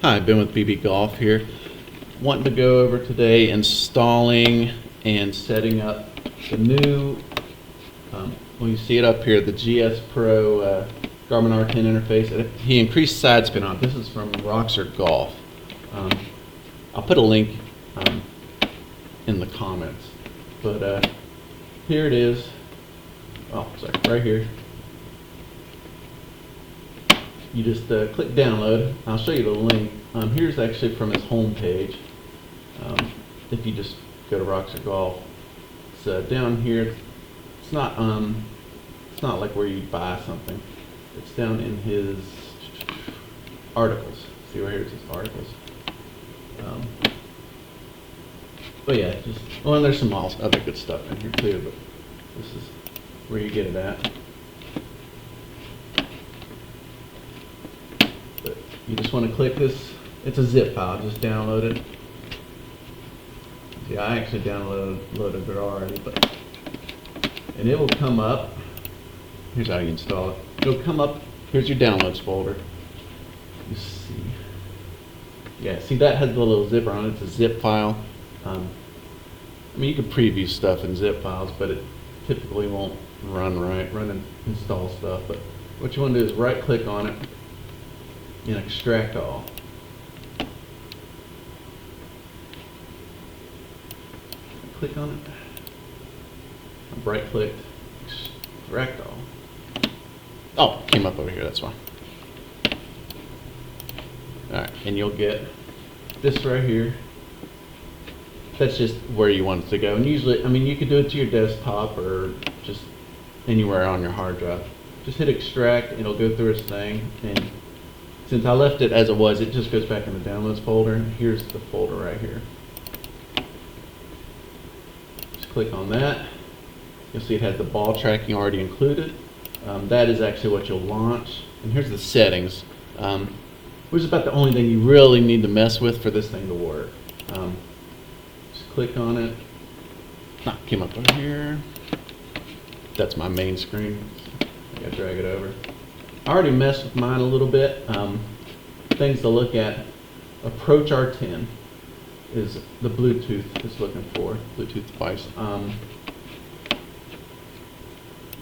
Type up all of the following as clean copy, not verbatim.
Hi, Ben with BB Golf here. Wanting to go over today installing and setting up the new, well, you see it up here, the Gspro Garmin R10 interface. He increased side spin on it. This is from Roxor Golf. I'll put a link in the comments. But here it is. Oh, sorry, right here. You just click download. I'll show you the link. Here's actually from his home page. If you just go to Roxor Golf, it's down here. It's not like where you buy something. It's down in his articles. See right here, it's his articles. But yeah, just well, there's some other good stuff in here too. But this is where you get it at. But you just want to click this. It's a zip file. Just download it. See, I actually downloaded it already, and it will come up. Here's how you install it. It'll come up. Here's your downloads folder. You see. Yeah, see that has the little zipper on it. It's a zip file. I mean, you can preview stuff in zip files, but it typically won't run and install stuff. But what you want to do is right click on it and extract all. Click on it. Right clicked, extract all. Oh, came up over here, that's why. Alright, and you'll get this right here. That's just where you want it to go. And usually, I mean, you could do it to your desktop or just anywhere on your hard drive. Just hit extract, and it'll go through its thing. And since I left it as it was, it just goes back in the downloads folder. Here's the folder right here. Just click on that. You'll see it has the ball tracking already included. That is actually what you'll launch. And here's the settings, which is about the only thing you really need to mess with for this thing to work. Just click on it. Came up over here. That's my main screen. I gotta drag it over. I already messed with mine a little bit. Things to look at. Approach R10 is the Bluetooth it's looking for. Bluetooth device.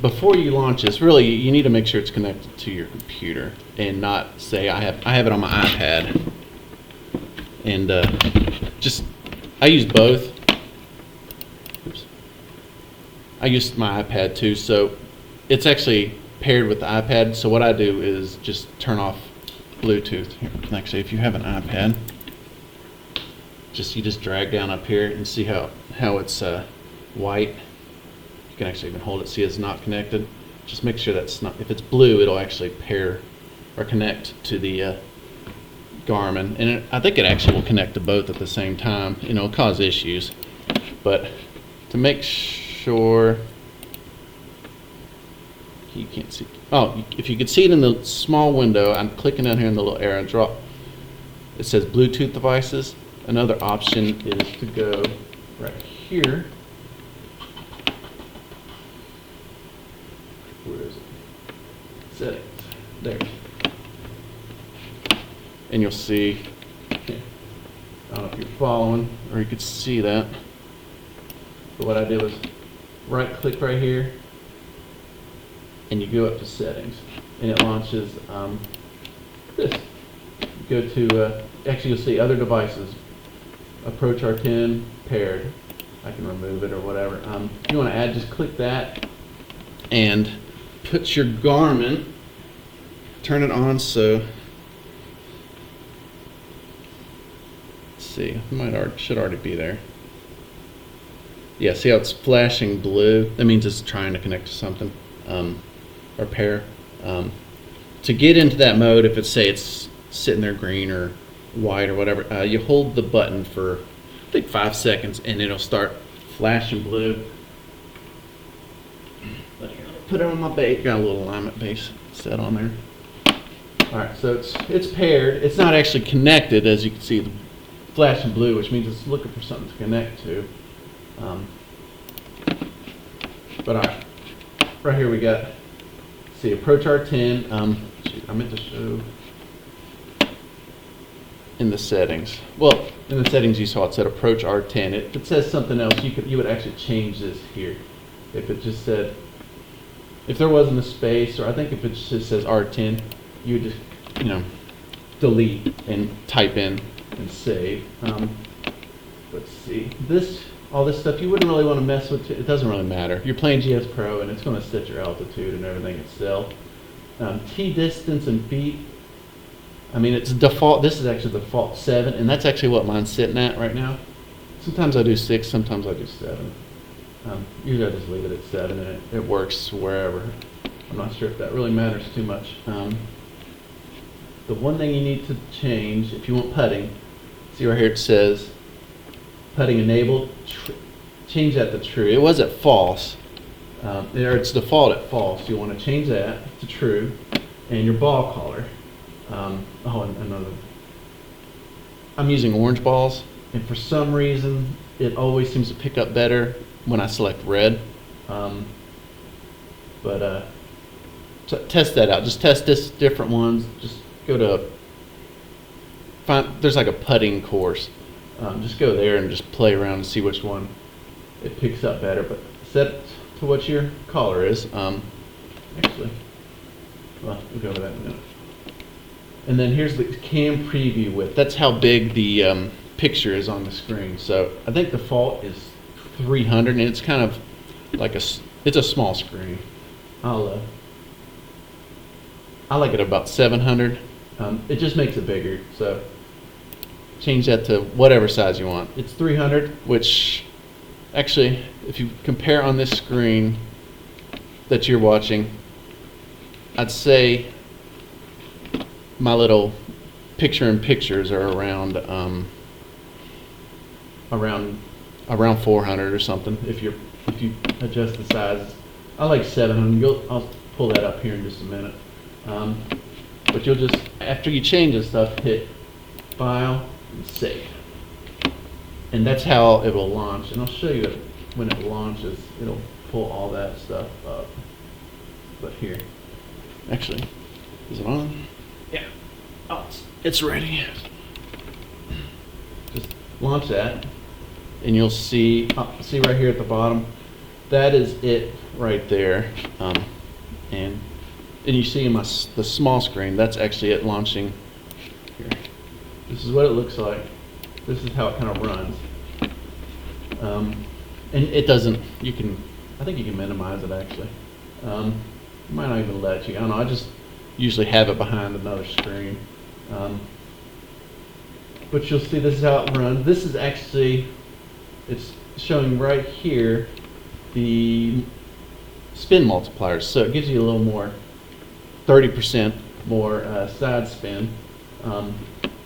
Before you launch this, really you need to make sure it's connected to your computer and not say I have it on my iPad. And I use both. Oops. I use my iPad too, so it's actually paired with the iPad. So what I do is just turn off Bluetooth. Here, actually, if you have an iPad, you just drag down up here and see how it's white. You can actually even hold it, see it's not connected. Just make sure that's not, if it's blue, it'll actually pair or connect to the Garmin. And I think it actually will connect to both at the same time. You know, cause issues. But to make sure, you can't see. Oh, if you could see it in the small window, I'm clicking down here in the little arrow and drop. It says Bluetooth devices. Another option is to go right here. Where is it? Settings. There. And you'll see, here. I don't know if you're following or you could see that. But what I did was right click right here and you go up to settings and it launches this. You go to, actually you'll see other devices. Approach R10 paired. I can remove it or whatever. If you want to add, just click that and put your Garmin, turn it on so, let's see, it should already be there. Yeah, see how it's flashing blue? That means it's trying to connect to something, or pair. To get into that mode, if it's sitting there green or white or whatever, you hold the button for, I think, 5 seconds and it'll start flashing blue. Put it on my base. Got a little alignment base set on there. Alright, so it's paired. It's not actually connected, as you can see, the flashing blue, which means it's looking for something to connect to. But alright, right here we got, see, Approach R10. Shoot, I meant to show. in the settings. Well, in the settings you saw it said approach R10. If it says something else, you would actually change this here. If it just said, if there wasn't a space, or I think if it just says R10, you would just, you know, delete and type in and save. Let's see, all this stuff you wouldn't really want to mess with. It doesn't really matter. You're playing Gspro and it's going to set your altitude and everything itself. T distance and feet. I mean, it's default. This is actually the default 7, and that's actually what mine's sitting at right now. Sometimes I do 6, sometimes I do 7. Usually I just leave it at 7, and it works wherever. I'm not sure if that really matters too much. The one thing you need to change if you want putting, see right here it says putting enabled. Change that to true. It was at false. Or it's default at false. You want to change that to true, and your ball color. Another. I'm using orange balls, and for some reason, it always seems to pick up better when I select red. Test that out. Just test this different ones. Just go to there's like a putting course. Just go there and just play around and see which one it picks up better. But set it to what your color is. Actually, well, we'll go over that in a minute. And then here's the cam preview width. That's how big the picture is on the screen. So I think the default is 300, and it's kind of like it's a small screen. I like it about 700. It just makes it bigger. So change that to whatever size you want. It's 300, which actually, if you compare on this screen that you're watching, I'd say my little picture-in-pictures are around 400 or something. If you adjust the sizes, I like 700. I'll pull that up here in just a minute. But you'll just, after you change this stuff, hit File and Save, and that's how it will launch. And I'll show you it when it launches. It'll pull all that stuff up. But here, actually, is it on? Yeah. Oh, it's ready. Just launch that, and you'll see right here at the bottom, that is it right there. And you see in the small screen, that's actually it launching here. This is what it looks like. This is how it kind of runs. And it doesn't, I think you can minimize it actually. It might not even let you, I don't know, I just usually have it behind another screen. But you'll see this is how it runs. This is actually, it's showing right here the spin multipliers. So it gives you a little more, 30% more side spin,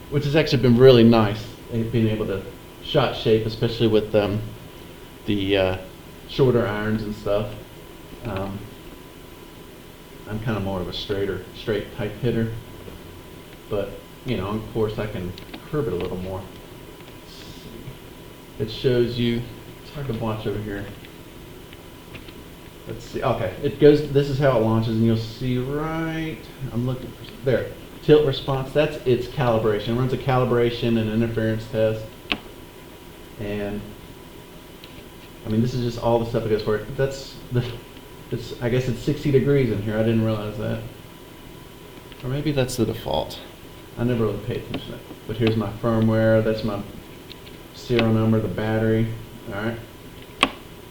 which has actually been really nice, being able to shot shape, especially with the shorter irons and stuff. I'm kind of more of a straight type hitter, but you know, of course, I can curve it a little more. It shows you. It's hard to watch over here. Let's see. Okay, it goes. This is how it launches, and you'll see right. I'm looking for there. Tilt response. That's its calibration. It runs a calibration and interference test, and I mean, this is just all the stuff it goes for. That's the. I guess it's 60 degrees in here. I didn't realize that. Or maybe that's the default. I never really paid attention to that. But here's my firmware. That's my serial number, the battery. All right.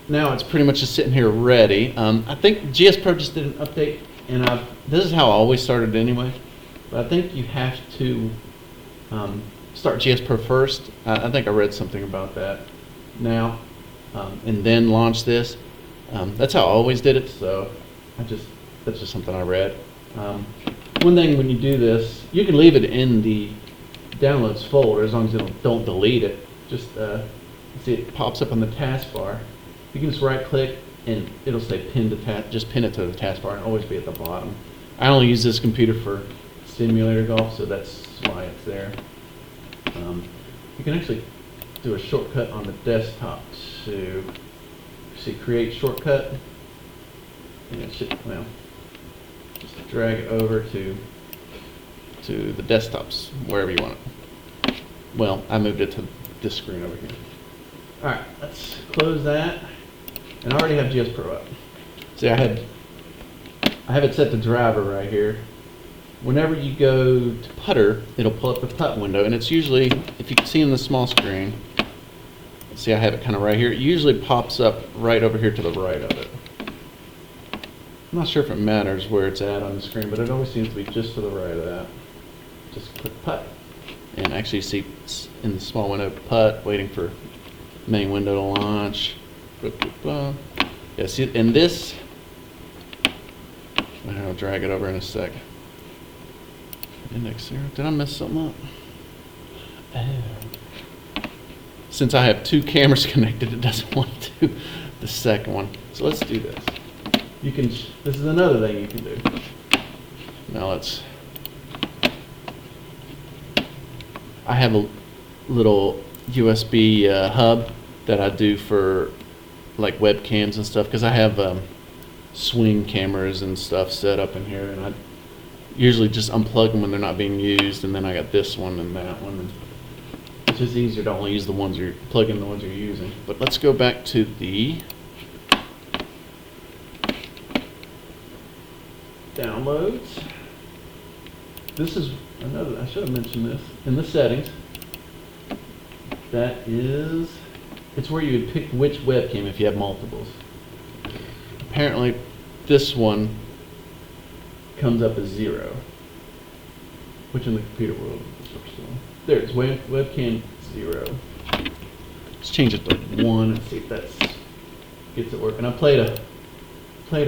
Now it's pretty much just sitting here ready. I think Gspro just did an update, and this is how I always started anyway. But I think you have to start Gspro first. I think I read something about that now, and then launch this. That's how I always did it, so that's just something I read. One thing when you do this, you can leave it in the downloads folder as long as you don't delete it. Just see it pops up on the taskbar. You can just right click and it'll say pin to task. Just pin it to the taskbar and always be at the bottom. I only use this computer for simulator golf, so that's why it's there. You can actually do a shortcut on the desktop too. See, create shortcut, and it should, well, just drag it over to the desktops, wherever you want it. well, I moved it to this screen over here. All right, let's close that. And I already have Gspro up. See, I have it set to driver right here. Whenever you go to putter, it'll pull up the putt window, and it's usually, if you can see in the small screen, see I have it kind of right here, it usually pops up right over here to the right of it. I'm not sure if it matters where it's at on the screen, but it always seems to be just to the right of that. Just click putt, and actually see it's in the small window, putt, waiting for main window to launch. Yeah, see, and this, I'll drag it over in a sec. Index 0. Did I mess something up? Oh. Since I have two cameras connected, it doesn't want to do the second one. So let's do this. You can. This is another thing you can do. Now let's. I have a little USB hub that I do for like webcams and stuff, because I have swing cameras and stuff set up in here, and I usually just unplug them when they're not being used, and then I got this one and that one. It's just easier to only use the ones you're plugging, the ones you're using. But let's go back to the downloads. This is another, I should have mentioned this, in the settings. That is, it's where you would pick which webcam if you have multiples. Apparently this one comes up as 0, which in the computer world is there it's webcam 0. Let's change it to 1 and see if that gets it working. I played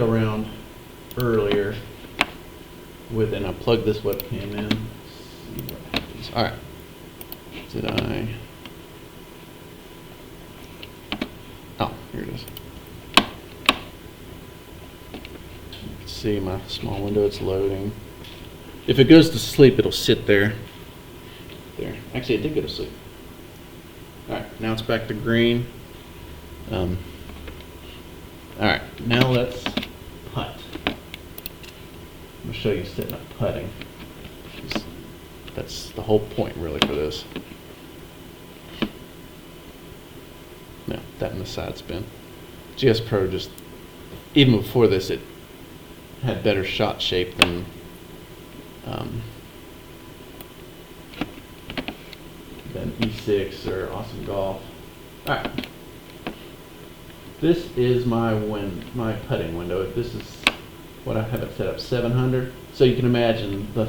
around earlier with, and I plugged this webcam in. See what happens. All right. Did I? Oh, here it is. See my small window, it's loading. If it goes to sleep, it'll sit there. There. Actually, it did go to sleep. Alright, now it's back to green. Alright, now let's putt. I'm going to show you setting up putting. That's the whole point, really, for this. No, that and the side spin. Gspro just, even before this, it had better shot shape than E6 or Awesome Golf. All right, this is my putting window. This is what I have it set up, 700. So you can imagine the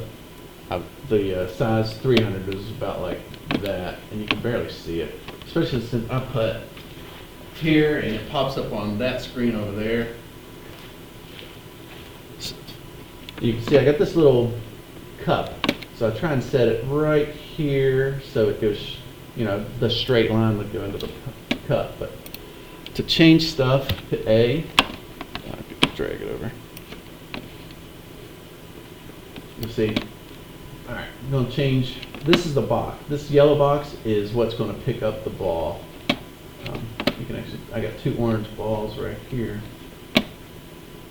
size 300 is about like that, and you can barely see it, especially since I put here and it pops up on that screen over there. You can see I got this little cup, so I try and set it right here so it goes, you know, the straight line would go into the cup. But to change stuff, hit A. I could drag it over. You see, all right, I'm going to change. This is the box. This yellow box is what's going to pick up the ball. You can actually, I got two orange balls right here,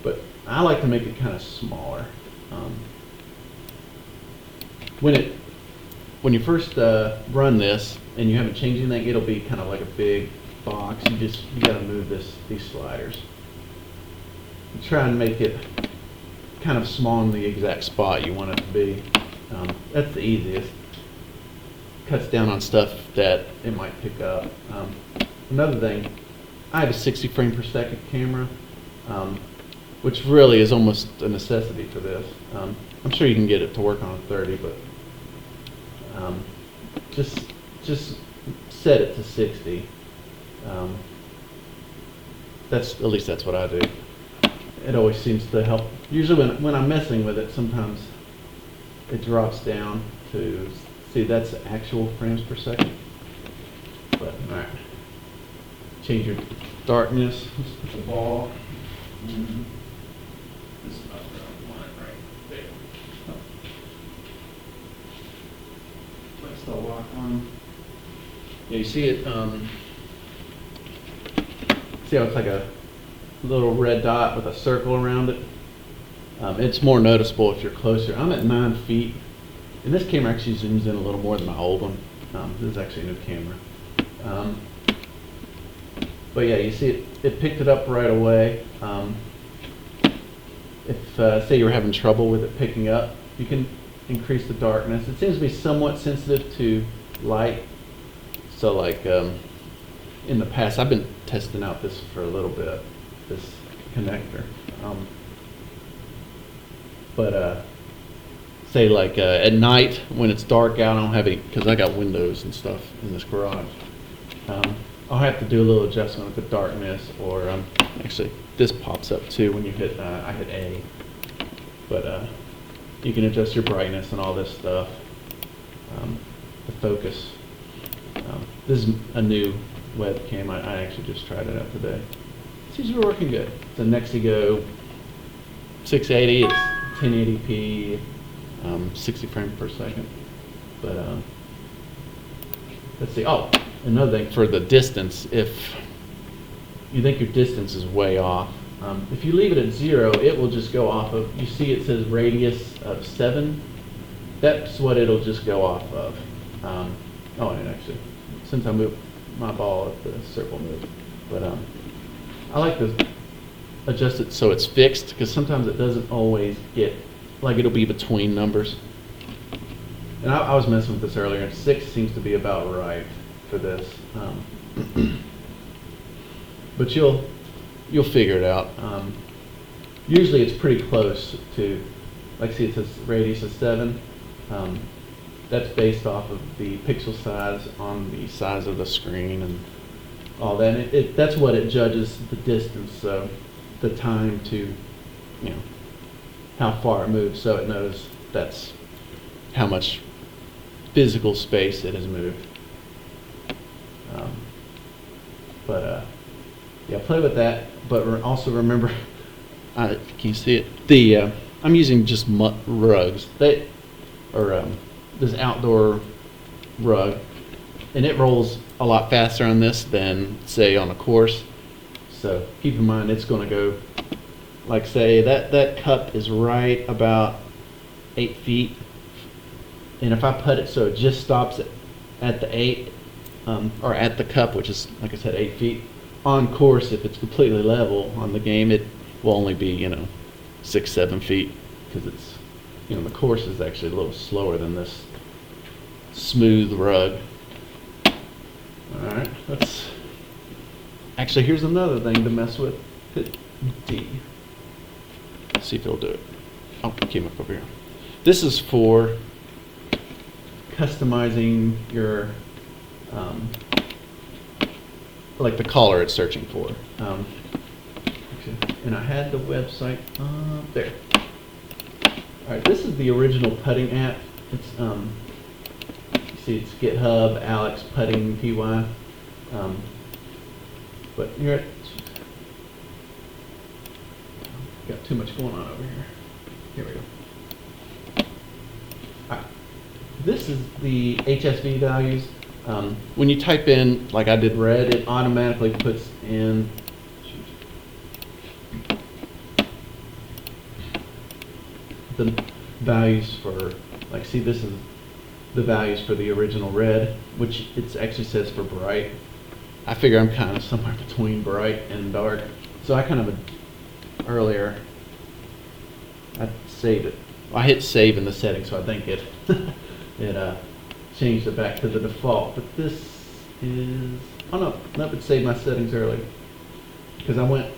but I like to make it kind of smaller. When you first run this and you haven't changed anything, it'll be kind of like a big box. You got to move these sliders. You try and make it kind of small in the exact spot you want it to be. That's the easiest. Cuts down on stuff that it might pick up. Another thing, I have a 60 frame per second camera, which really is almost a necessity for this. I'm sure you can get it to work on 30, but just set it to 60. At least that's what I do. It always seems to help. Usually when I'm messing with it, sometimes it drops down to, see, that's actual frames per second. But all right, change your darkness. Let's put the ball. This is about where I want it, right there. Let's still lock on. Yeah, you see it. See how it's like a little red dot with a circle around it? It's more noticeable if you're closer. I'm at 9 feet, and this camera actually zooms in a little more than my old one. This is actually a new camera. But yeah, you see it picked it up right away. If say you were having trouble with it picking up, you can increase the darkness. It seems to be somewhat sensitive to light. So like in the past, I've been testing out this for a little bit, this connector. But say like at night when it's dark out, I don't have any, because I got windows and stuff in this garage. I'll have to do a little adjustment with the darkness, or actually this pops up too when you hit, I hit A. But you can adjust your brightness and all this stuff. The focus. This is a new webcam. I actually just tried it out today. It seems to be working good. It's a Nexigo 680. It's 1080p, 60 frames per second. But let's see. Oh, another thing for the distance. If you think your distance is way off, if you leave it at 0, it will just go off of. You see, it says radius of 7. That's what it'll just go off of. Oh, and actually, since I moved my ball, the circle moved. But I like to adjust it so it's fixed, because sometimes it doesn't always get, like it'll be between numbers. And I was messing with this earlier, and 6 seems to be about right for this. But you'll figure it out. Usually it's pretty close to, like see it says radius of 7. That's based off of the pixel size on the size of the screen and all that. And that's what it judges the distance, so the time to, you know, how far it moves, so it knows that's how much physical space it has moved. Yeah, play with that, but also remember, can you see it? I'm using just rugs. This outdoor rug, and it rolls a lot faster on this than say on a course. So keep in mind it's going to go, like say that cup is right about 8 feet, and if I put it so it just stops at the 8, or at the cup, which is like I said 8 feet. On course, if it's completely level on the game, it will only be 6-7 feet, because it's the course is actually a little slower than this smooth rug. All right, actually, here's another thing to mess with. Hit D. Let's see if it'll do it. Oh, it came up over here. This is for customizing your, like the color it's searching for. And I had the website up there. All right, this is the original putting app. It's you see, it's GitHub, Alex Putting PY. But here, got too much going on over here. Here we go. All right. This is the HSV values. When you type in, like I did red, it automatically puts in the values for, like, see, this is the values for the original red, which it actually says for bright. I figure I'm kind of somewhere between bright and dark. So I kind of, earlier, I saved it. I hit save in the settings, so I think it changed it back to the default. But this is, oh no, nope, it saved my settings early. Because I went,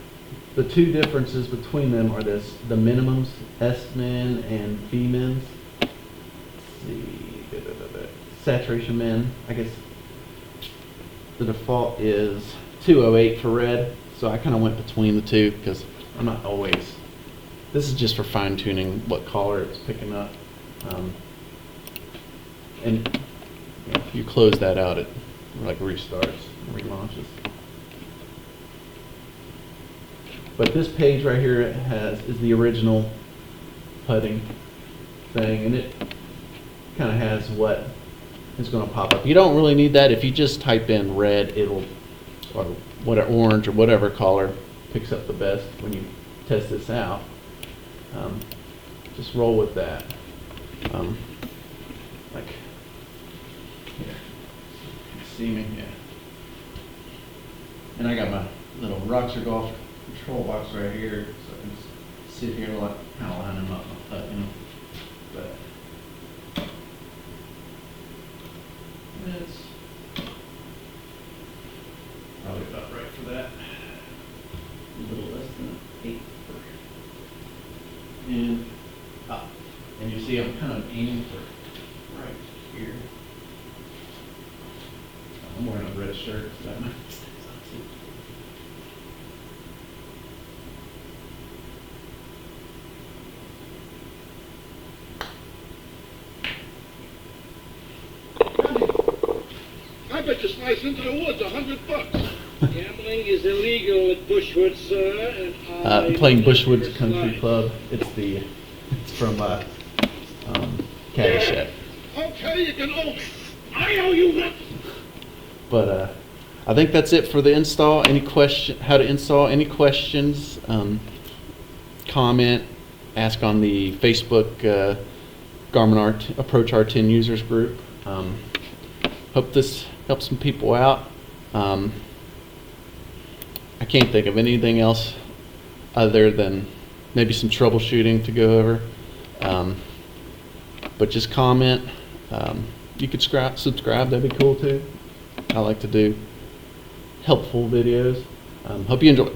the two differences between them are this, the minimums, S-min and V-mins. Let's see, saturation min, I guess the default is 208 for red, so I kind of went between the two because I'm not always, this is just for fine tuning what color it's picking up. And if you close that out, it like restarts and relaunches. But this page right here is the original putting thing, and it kind of has what is going to pop up. You don't really need that. If you just type in red, it'll, or whatever, orange or whatever color picks up the best when you test this out. Just roll with that. Like here. see me? Yeah. And I got my little Roxor golf control box right here, so I can sit here like kind of line them up, you know. But it's probably about right for that. A little less than 8. And up. And you see I'm kind of aiming for right here. I'm wearing a red shirt, so that might stay on too. I bet you slice into the woods $100. Gambling is illegal at Bushwood, sir. And Playing Bushwoods Country Club. It's from Caddyshack. Okay, you can owe me. I owe you nothing. But I think that's it for the install. How to install? Any questions? Comment. Ask on the Facebook Garmin Approach R10 users group. Hope this helps some people out. I can't think of anything else other than maybe some troubleshooting to go over. But just comment. You could subscribe, that'd be cool too. I like to do helpful videos. Hope you enjoy.